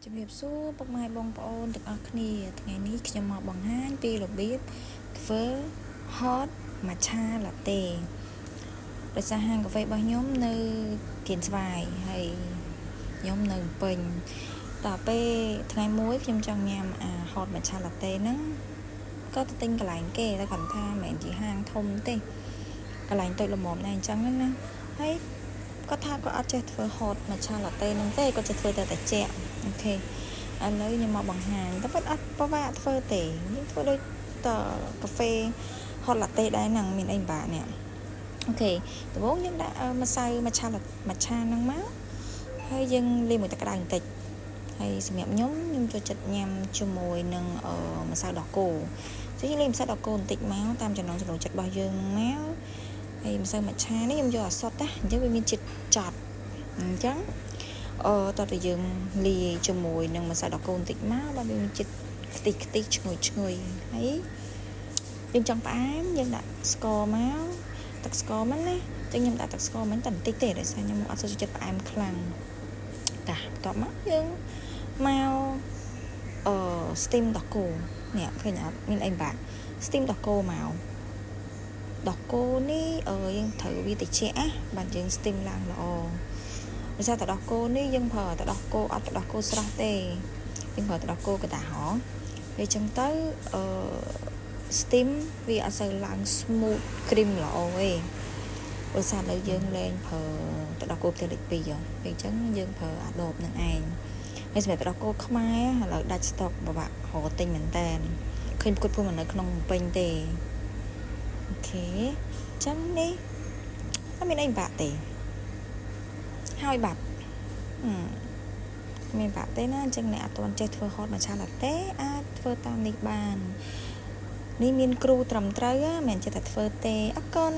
ជំរាបសួរពុកម៉ែបងប្អូនទាំងអស់គ្នាថ្ងៃនេះខ្ញុំមកបង្ហាញពីរបៀបធ្វើ hot matcha latte ដោយសារហាងកាហ្វេរបស់ខ្ញុំនៅគៀនស្វាយហើយខ្ញុំនៅពេញដល់ពេលថ្ងៃមួយខ្ញុំចង់ញ៉ាំhot matcha latte ហ្នឹងក៏ទៅទិញកន្លែងគេតែគាត់ថាមិនមែនជាហាងធំទេកន្លែងតូចល្មមដែរអញ្ចឹងណាហើយគាត់ថាគាត់អត់ចេះធ្វើ hot matcha latte ហ្នឹងទេគាត់ចេះធ្វើតែត្រជាក់អូខេឥឡូវខ្ញុំមកបង្ហាញតែពិតអត់ពិបាកធ្វើទេយើងធ្វើដូចតកាហ្វេ hot latte ដែរហ្នឹងមានអីពិបាកនេះអូខេដំបូងយើងដាក់ម្សៅ matcha ហ្នឹងមកហើយយើងលាយមួយទឹកក្តៅបន្តិចហើយសម្រាប់ខ្ញុំចូលចិត្តញ៉ាំជាមួយនឹងម្សៅដោះគោចឹងយើងលាយម្សៅដោះគោបន្តិចមកតាមចំណង់ចំណូលចិត្តរបស់យើងមកហើយម្សៅ matcha នេះខ្ញុំយកឲ្យសុទ្ធណាអញ្ចឹងវាមានជាតិចត់អញ្ចឹងតោះតែយើងលាយជាមួយនឹងម្សៅដោះគោបន្តិចមកដល់វាមានជាតិខ្ទិះឈ្ងុយហើយយើងចង់ផ្អែមយើងដាក់ស្ករមកទឹកស្ករមិនណាចឹងខ្ញុំដាក់ទឹកស្ករមិនតែបន្តិចទេដោយសារខ្ញុំអត់សូវចិត្តផ្អែមខ្លាំងតាបន្ទាប់មកយើងមកsteam ដោះគោនេះឃើញអត់មានអីបាក់ steam ដោះគោមកដោះគោនេះយើងត្រូវវាត្រជាក់ណាបាទយើង steam ឡើងល្អដោយសារតែដោះគោនេះយើងប្រើតែដោះគោអត់តែដោះគោស្រស់ទេយើងប្រើតែដោះគោកតាហោពេលចឹងទៅsteam វាអត់សូវឡើង smooth cream ល្អទេដោយសារនៅយើងលែងប្រើតែដោះគោផ្ទះលេខ2ពេលអញ្ចឹងយើងប្រើអាដបនឹងឯងហើយសម្រាប់ដោះគោខ្មែរឥឡូវដាច់ stock បបាក់រកទិញមែនតើឃើញគាត់ពុំនៅក្នុងពេញទេអូខេចឹងនេះអត់មានអីបាក់ទេហើយបាត់មានបាក់ទេណាអញ្ចឹងអ្នកអត់ទាន់ចេះធ្វើ hot matcha latte អាចធ្វើតាមនេះបាននេះមានគ្រូត្រឹមត្រូវមិនមែនចេះតែធ្វើទេអរគុណ